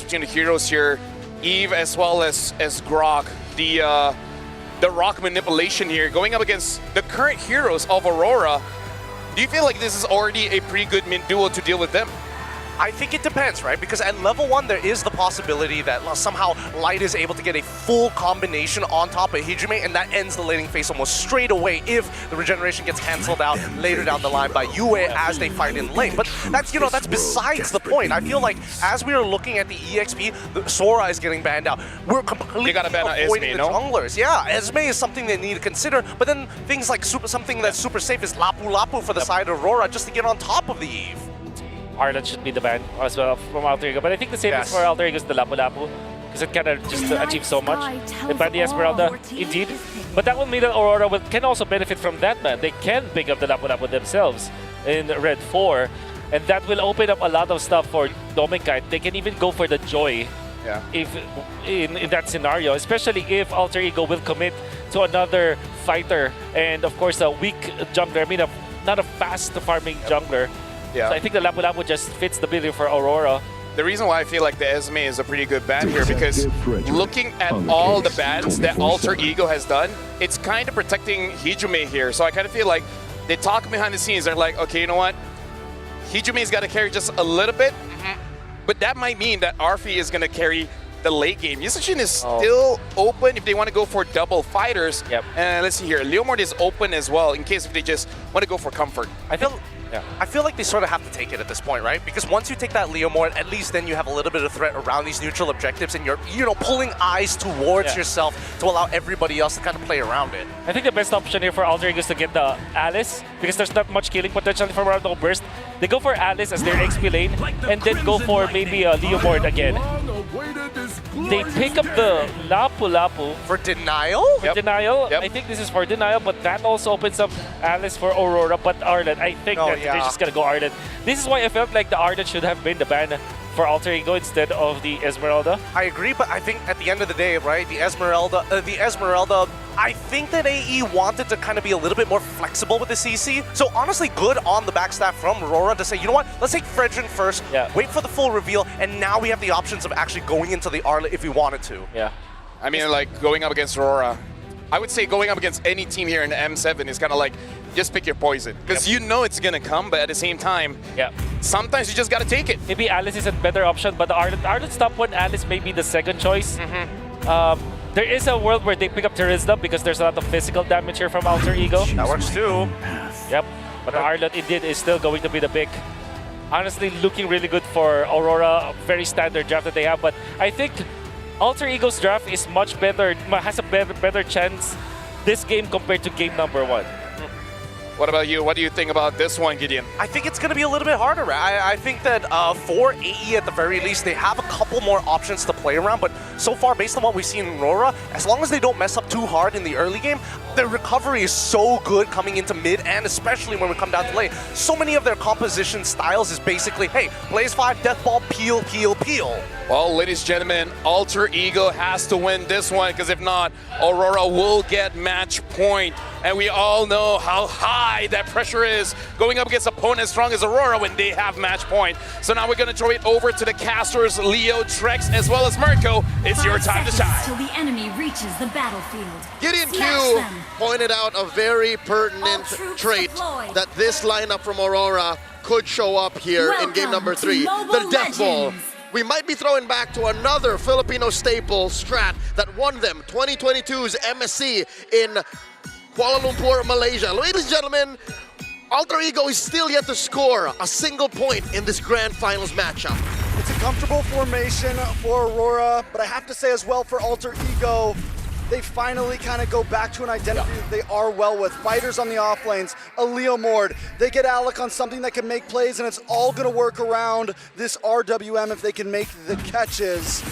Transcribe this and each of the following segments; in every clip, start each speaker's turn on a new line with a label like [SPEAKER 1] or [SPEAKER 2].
[SPEAKER 1] between the heroes here, Eve as well as Grog. The rock manipulation here, going up against the current heroes of Aurora. Do you feel like this is already a pretty good min duo to deal with them?
[SPEAKER 2] I think it depends, right? Because at level 1, there is the possibility that somehow Light is able to get a full combination on top of Hijime, and that ends the laning phase almost straight away if the regeneration gets cancelled out later down the line by Yue as they fight in lane. But that's, that's besides the point. I feel like as we are looking at the EXP, Sora is getting banned out. We're completely avoiding the junglers. Yeah, Esme is something they need to consider, but then things like something that's super safe is Lapu Lapu for the side of Rora just to get on top of the Eve.
[SPEAKER 3] Arlen should be the ban as well from Alter Ego, but I think the safest for Alter Ego is the Lapu Lapu, because it kind of just achieves so much. They ban the Esmeralda, indeed, but that will mean that Aurora can also benefit from that ban. They can pick up the Lapu Lapu themselves in Red 4, and that will open up a lot of stuff for Dominan. They can even go for the Joy if in that scenario, especially if Alter Ego will commit to another fighter, and of course a weak jungler, I mean not a fast farming jungler.
[SPEAKER 1] Yeah.
[SPEAKER 3] So I think the Lapu Lapu just fits the bill for Aurora.
[SPEAKER 1] The reason why I feel like the Esme is a pretty good ban here, because looking at all the bans that Alter Ego has done, it's kind of protecting Hijime here. So I kind of feel like they talk behind the scenes. They're like, okay, you know what? Hijume's got to carry just a little bit, but that might mean that Arfi is going to carry the late game. Yusachin is still open if they want to go for double fighters. And let's see here, Leomord is open as well in case if they just want to go for comfort.
[SPEAKER 2] I feel like they sort of have to take it at this point, right? Because once you take that Leomord, at least then you have a little bit of threat around these neutral objectives, and you're, pulling eyes towards yourself to allow everybody else to kind of play around it.
[SPEAKER 3] I think the best option here for Alter Ego is to get the Alice, because there's not much killing potential from around the burst. They go for Alice as their XP lane, and then go for maybe a Leomord again. They pick up the Lapu Lapu.
[SPEAKER 2] For denial?
[SPEAKER 3] For denial. I think this is for denial, but that also opens up Alice for Aurora, but Arlen, I think that they're just gonna go Arlen. This is why I felt like the Arlen should have been the ban for Alter Ego instead of the Esmeralda.
[SPEAKER 2] I agree, but I think at the end of the day, right, the Esmeralda, I think that AE wanted to kind of be a little bit more flexible with the CC. So honestly, good on the backstab from Rora to say, you know what, let's take Fredrin first, wait for the full reveal, and now we have the options of actually going into the Arlet if we wanted to.
[SPEAKER 1] I mean, like going up against Rora, I would say going up against any team here in the M7 is kind of like, just pick your poison. Because you know it's going to come, but at the same time, sometimes you just got to take it.
[SPEAKER 3] Maybe Alice is a better option, but the Arlet's top one, Alice may be the second choice. There is a world where they pick up Terizla because there's a lot of physical damage here from Alter Ego.
[SPEAKER 2] That works too.
[SPEAKER 3] But the Arlet indeed is still going to be the pick. Honestly, looking really good for Aurora. Very standard draft that they have, but I think Alter Ego's draft is much better, has a better chance this game compared to game number 1.
[SPEAKER 1] What about you? What do you think about this one, Gideon?
[SPEAKER 2] I think it's going to be a little bit harder. I think that for AE at the very least, they have a couple more options to play around, but so far, based on what we've seen in Rora, as long as they don't mess up too hard in the early game, their recovery is so good coming into mid, and especially when we come down to late. So many of their composition styles is basically, hey, Blaze 5, Death Ball, peel, peel, peel.
[SPEAKER 1] Well, ladies and gentlemen, Alter Ego has to win this one, because if not, Aurora will get match point. And we all know how high that pressure is going up against an opponent as strong as Aurora when they have match point. So now we're going to throw it over to the casters, Leo, Trex, as well as Mirko. It's your time to shine.
[SPEAKER 4] Till the enemy reaches the battlefield.
[SPEAKER 5] Gideon Q pointed out a very pertinent trait that this lineup from Aurora could show up here in game number 3, the Death Ball. We might be throwing back to another Filipino staple strat that won them 2022's MSC in Kuala Lumpur, Malaysia. Ladies and gentlemen, Alter Ego is still yet to score a single point in this grand finals matchup.
[SPEAKER 6] It's a comfortable formation for Aurora, but I have to say as well for Alter Ego, they finally kind of go back to an identity that they are well with. Fighters on the off lanes, a Leomord. They get Alec on something that can make plays, and it's all going to work around this RWM if they can make the catches.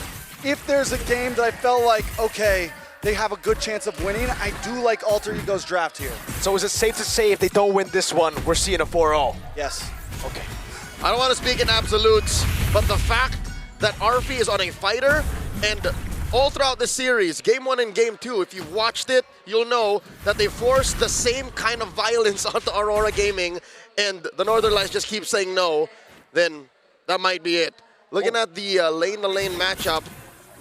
[SPEAKER 6] If there's a game that I felt like, okay, they have a good chance of winning, I do like Alter Ego's draft here.
[SPEAKER 7] So is it safe to say if they don't win this one, we're seeing a 4-0?
[SPEAKER 6] Yes.
[SPEAKER 7] Okay.
[SPEAKER 5] I don't want to speak in absolutes, but the fact that Arfi is on a fighter, and all throughout the series, game 1 and game 2, if you've watched it, you'll know that they forced the same kind of violence onto Aurora Gaming, and the Northern Lights just keep saying no, then that might be it. Looking at the lane-to-lane matchup,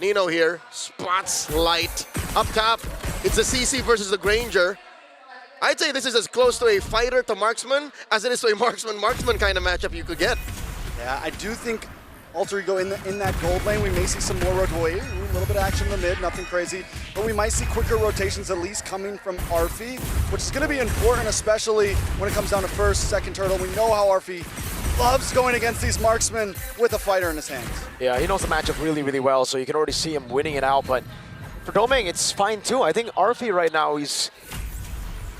[SPEAKER 5] Nino here spots Light. Up top, it's the CC versus the Granger. I'd say this is as close to a fighter to marksman as it is to a marksman kind of matchup you could get.
[SPEAKER 6] Yeah, I do think Alter Ego in that gold lane, we may see some more a little bit of action in the mid, nothing crazy, but we might see quicker rotations at least coming from Arfi, which is going to be important, especially when it comes down to first, second turtle. We know how Arfi loves going against these marksmen with a fighter in his hands.
[SPEAKER 7] Yeah, he knows the matchup really, really well, so you can already see him winning it out, but for Doming, it's fine too. I think Arfi right now, it's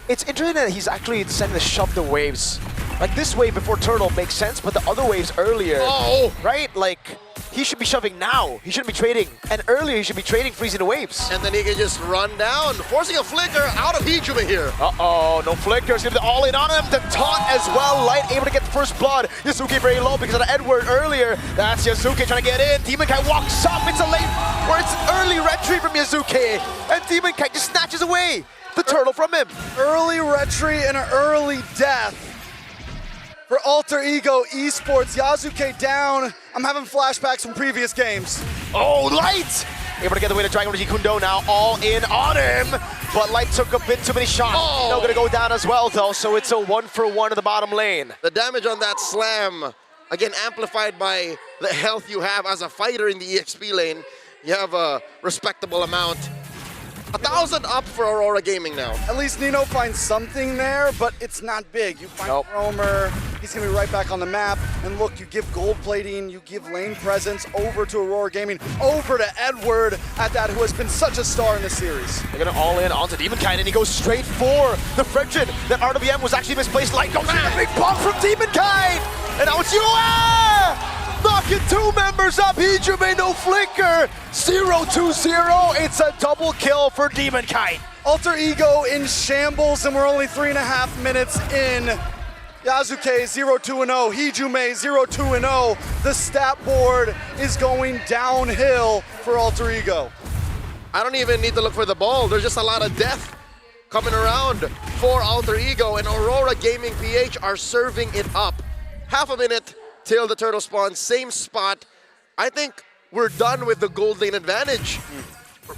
[SPEAKER 7] interesting that he's actually sending the shove the waves. Like this wave before turtle makes sense, but the other waves earlier, right? Like he should be shoving now. He shouldn't be trading. And earlier he should be trading, freezing the waves.
[SPEAKER 5] And then he can just run down, forcing a flicker out of Hijime here.
[SPEAKER 7] Uh-oh, no flicker. It's going to be all in on him. The taunt as well. Light able to get the first blood. Yasuke very low because of the Edward earlier. That's Yasuke trying to get in. Demon Kai walks up. It's a late, or it's an early retreat from Yasuke. And Demon Kai just snatches away the turtle from him.
[SPEAKER 6] Early retreat and an early death for Alter Ego Esports. Yasuke down. I'm having flashbacks from previous games.
[SPEAKER 7] Oh, Light! Able to get away to Dragon Energy Kundo now, all in on him. But Light took a bit too many shots. Now gonna go down as well though, so it's a 1-for-1 in the bottom lane.
[SPEAKER 5] The damage on that slam, again amplified by the health you have as a fighter in the EXP lane. You have a respectable amount. 1,000 up for Aurora Gaming now.
[SPEAKER 6] At least Nino finds something there, but it's not big. You find Roamer, he's gonna be right back on the map. And look, you give gold plating, you give lane presence over to Aurora Gaming, over to Edward at that, who has been such a star in the series.
[SPEAKER 7] They're gonna all in onto Demon Kai, and he goes straight for the friction. That RWM was actually misplaced. Light goes in, a big bump from Demon Kai! And now it's UA! Knocking two members up, Hijime no flicker. 0-2-0, it's a double kill for Demon Kite.
[SPEAKER 6] Alter Ego in shambles, and we're only 3.5 minutes in. Yasuke 0-2-0, Hijime 0-2-0. The stat board is going downhill for Alter Ego.
[SPEAKER 5] I don't even need to look for the ball. There's just a lot of death coming around for Alter Ego, and Aurora Gaming PH are serving it up. Half a minute till the turtle spawns, same spot. I think we're done with the gold lane advantage.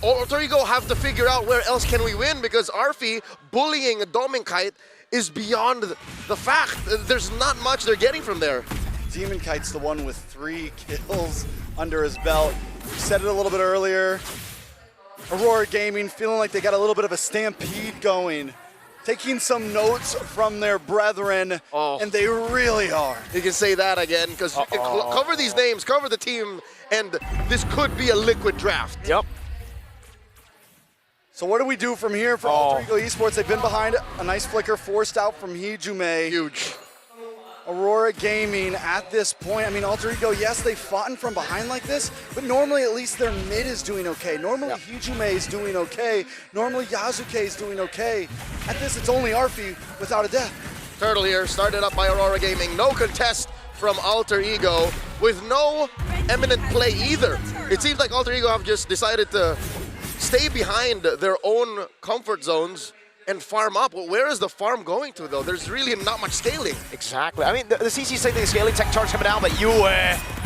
[SPEAKER 5] Alter Ego have to figure out where else can we win, because Arfi bullying a Doming Kite is beyond the fact. There's not much they're getting from there.
[SPEAKER 6] Demon Kite's the one with 3 kills under his belt. We said it a little bit earlier. Aurora Gaming feeling like they got a little bit of a stampede going. Taking some notes from their brethren, and they really are.
[SPEAKER 5] You can say that again, because you can cover these names, cover the team, and this could be a liquid draft.
[SPEAKER 7] Yep.
[SPEAKER 6] So what do we do from here for Alter Ego Esports? They've been behind, a nice flicker forced out from Hijime.
[SPEAKER 5] Huge.
[SPEAKER 6] Aurora Gaming at this point, I mean, Alter Ego, yes, they've fought from behind like this, but normally at least their mid is doing okay. Normally Hijime is doing okay. Normally Yasuke is doing okay. At this, it's only Arfi without a death.
[SPEAKER 5] Turtle here, started up by Aurora Gaming. No contest from Alter Ego, with no eminent play either. It seems like Alter Ego have just decided to stay behind their own comfort zones and farm up. Well, where is the farm going to, though? There's really not much scaling.
[SPEAKER 7] Exactly. I mean, the CC saying the scaling tech charge coming down, but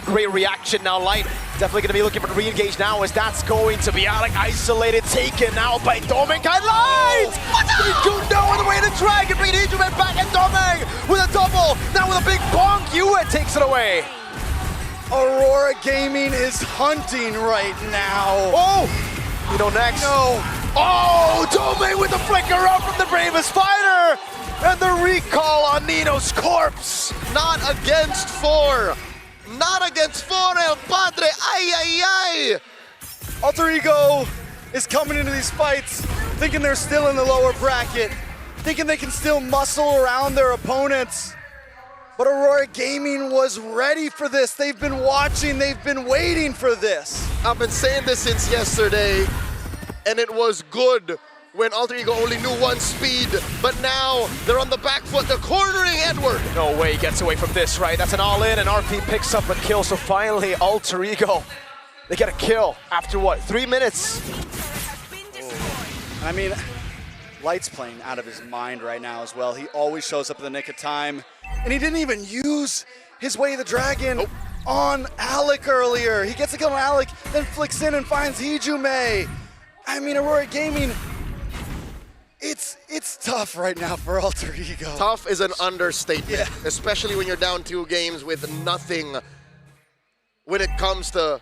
[SPEAKER 7] great reaction now. Light definitely going to be looking for the re-engage now, as that's going to be Alec isolated, taken out by Doming. Light! Kundo on the way to drag and bring Hijime back, and Doming with a double. Now with a big bonk, Yue takes it away.
[SPEAKER 6] Aurora Gaming is hunting right now.
[SPEAKER 7] Next.
[SPEAKER 6] No.
[SPEAKER 7] Doming with the flicker up from the bravest fighter! And the recall on Nino's corpse!
[SPEAKER 5] Not against 4! Not against 4, El Padre! Ay, ay, ay!
[SPEAKER 6] Alter Ego is coming into these fights thinking they're still in the lower bracket, thinking they can still muscle around their opponents. But Aurora Gaming was ready for this. They've been watching, they've been waiting for this.
[SPEAKER 5] I've been saying this since yesterday, and it was good when Alter Ego only knew one speed, but now they're on the back foot. They're cornering Edward.
[SPEAKER 7] No way he gets away from this, right? That's an all-in, and RP picks up a kill, so finally Alter Ego, they get a kill after what, 3 minutes?
[SPEAKER 6] I mean, Light's playing out of his mind right now as well. He always shows up in the nick of time, and he didn't even use his Way of the Dragon. on Alec earlier. He gets a kill on Alec, then flicks in and finds Hijume. I mean, Aurora Gaming, it's tough right now for Alter Ego.
[SPEAKER 5] Tough is an understatement, especially when you're down 2 games with nothing when it comes to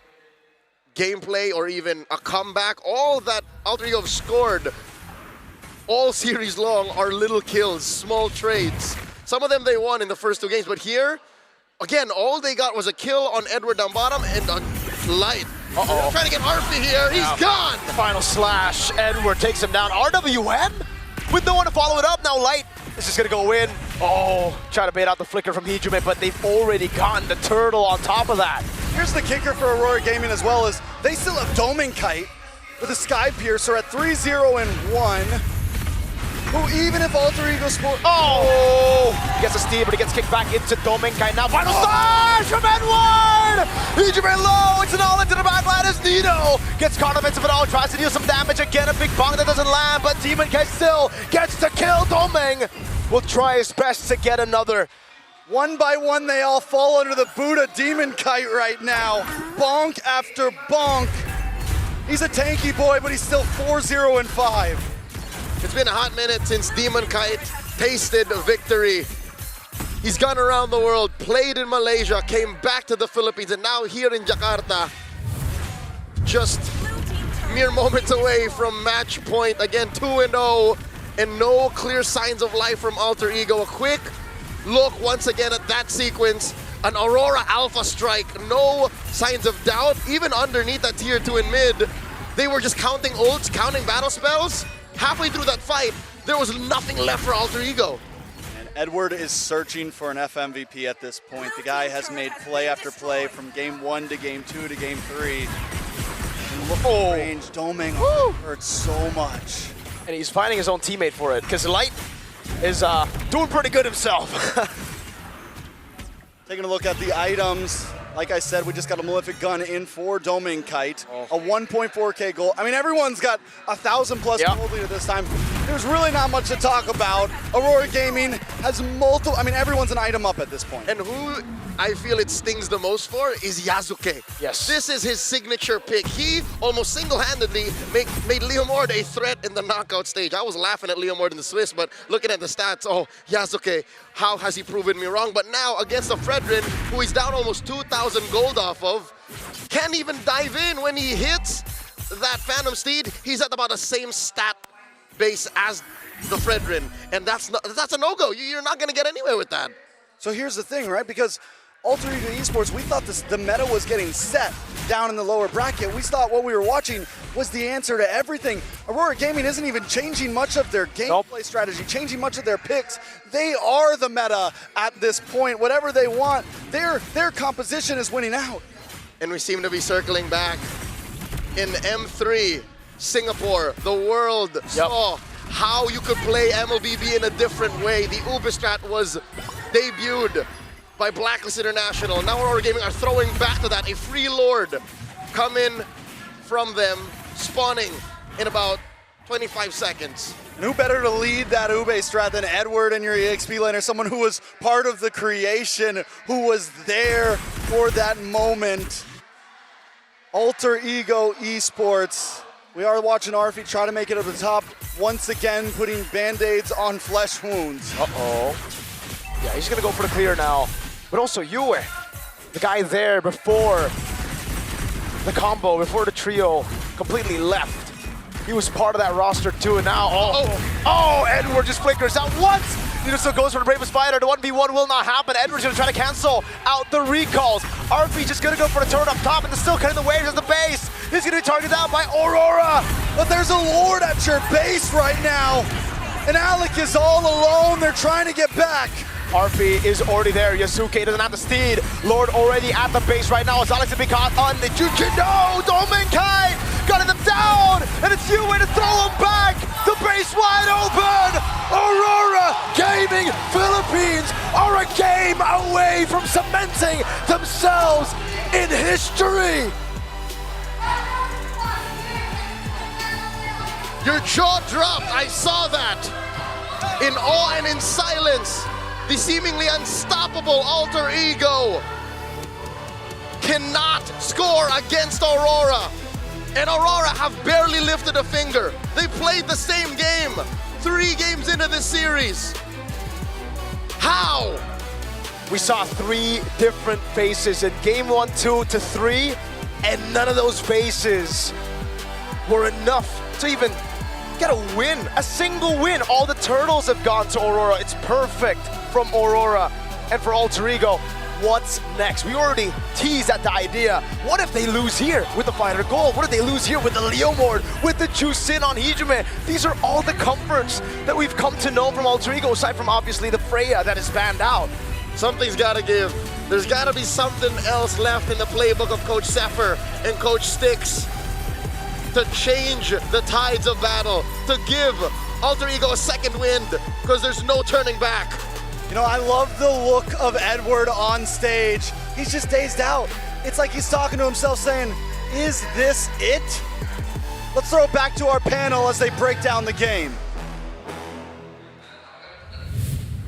[SPEAKER 5] gameplay or even a comeback. All that Alter Ego have scored all series long are little kills, small trades. Some of them they won in the first 2 games, but here, again, all they got was a kill on Edward down bottom and a light.
[SPEAKER 7] Uh-oh.
[SPEAKER 5] Trying to get Arfi here, he's gone!
[SPEAKER 7] Final slash, Edward takes him down. RWM with no one to follow it up. Now Light is just gonna go in. Oh, try to bait out the flicker from Hijume, but they've already gotten the turtle on top of that.
[SPEAKER 6] Here's the kicker for Aurora Gaming as well, is they still have Dominkite with a Sky Piercer at 3-0 and 1. Who, even if Alter Ego sport.
[SPEAKER 7] Oh! He gets a steal, but he gets kicked back into Dominkite. Now final slash from Edward! Hijume low, it's an all into the backline as Nino gets caught offensive at all, tries to deal some damage again. A big bong that doesn't land, but Demonkite still gets to kill. Doming will try his best to get another.
[SPEAKER 6] One by one, they all fall under the boot of Demonkite right now. Bonk after bonk. He's a tanky boy, but he's still 4-0 and 5.
[SPEAKER 5] It's been a hot minute since Demonkite tasted victory. He's gone around the world, played in Malaysia, came back to the Philippines, and now here in Jakarta. Just mere moments away from match point. Again, 2-0, and no clear signs of life from Alter Ego. A quick look once again at that sequence. An Aurora Alpha strike, no signs of doubt. Even underneath that tier 2 in mid, they were just counting ults, counting battle spells. Halfway through that fight, there was nothing left for Alter Ego.
[SPEAKER 6] And Edward is searching for an FMVP at this point. The guy has made play after play from game 1 to game 2 to game 3. And look at the range, Doming hurts so much.
[SPEAKER 7] And he's finding his own teammate for it, because Light is doing pretty good himself.
[SPEAKER 6] Taking a look at the items. Like I said, we just got a Malefic Gun in for Dominkite. A 1.4K goal. I mean, everyone's got 1,000 plus gold lead at this time. There's really not much to talk about. Aurora Gaming has multiple, I mean, everyone's an item up at this point.
[SPEAKER 5] And who I feel it stings the most for is Yasuke.
[SPEAKER 7] Yes.
[SPEAKER 5] This is his signature pick. He almost single-handedly made Leomord a threat in the knockout stage. I was laughing at Leomord in the Swiss, but looking at the stats, oh, Yasuke, how has he proven me wrong? But now against the Fredrin, who he's down almost 2,000 gold off of, can't even dive in when he hits that Phantom Steed. He's at about the same stat base as the Fredrin, and that's a no-go. You're not going to get anywhere with that.
[SPEAKER 6] So here's the thing, right? Because Alter Ego Esports, we thought the meta was getting set down in the lower bracket. We thought what we were watching was the answer to everything. Aurora Gaming isn't even changing much of their gameplay strategy, changing much of their picks. They are the meta at this point. Whatever they want, their composition is winning out.
[SPEAKER 5] And we seem to be circling back in M3, Singapore. The world saw how you could play MLBB in a different way. The Ubistrat was debuted by Blacklist International. Now Aurora Gaming are throwing back to that. A free lord coming from them, spawning in about 25 seconds.
[SPEAKER 6] And who better to lead that Ube strat than Edward and your EXP laner, someone who was part of the creation, who was there for that moment. Alter Ego Esports. We are watching Arfi try to make it up to the top, once again putting band-aids on flesh wounds.
[SPEAKER 7] Uh-oh. Yeah, he's gonna go for the clear now. But also Yue, the guy there before the combo, before the trio completely left. He was part of that roster too, and now, Edward just flickers out once! Nino still goes for the Bravest Fighter. The 1v1 will not happen. Edward's gonna try to cancel out the recalls. RP just gonna go for the turret up top, and they're still cutting the waves as the base. He's gonna be targeted out by Aurora.
[SPEAKER 6] But there's a Lord at your base right now. And Alec is all alone. They're trying to get back.
[SPEAKER 7] RP is already there. Yasuke doesn't have the steed. Lord already at the base right now. It's Alex to be caught on the Juju. No! Dominkite gunning them down! And it's Yue to throw them back! The base wide open! Aurora Gaming Philippines are a game away from cementing themselves in history!
[SPEAKER 5] Your jaw dropped, I saw that. In awe and in silence, the seemingly unstoppable Alter Ego cannot score against Aurora. And Aurora have barely lifted a finger. They played the same game 3 games into this series. How?
[SPEAKER 7] We saw 3 different faces in game 1, 2 to 3, and none of those faces were enough to even get a win, a single win. All the turtles have gone to Aurora. It's perfect from Aurora. And for Alter Ego, what's next? We already teased at the idea. What if they lose here with the fighter gold? What if they lose here with the Leomord, with the Juicin on Hijime? These are all the comforts that we've come to know from Alter Ego, aside from obviously the Freya that is banned out.
[SPEAKER 5] Something's got to give. There's got to be something else left in the playbook of Coach Zephyr and Coach Styx to change the tides of battle, to give Alter Ego a second wind, because there's no turning back.
[SPEAKER 6] You know, I love the look of Edward on stage. He's just dazed out. It's like he's talking to himself saying, is this it? Let's throw it back to our panel as they break down the game.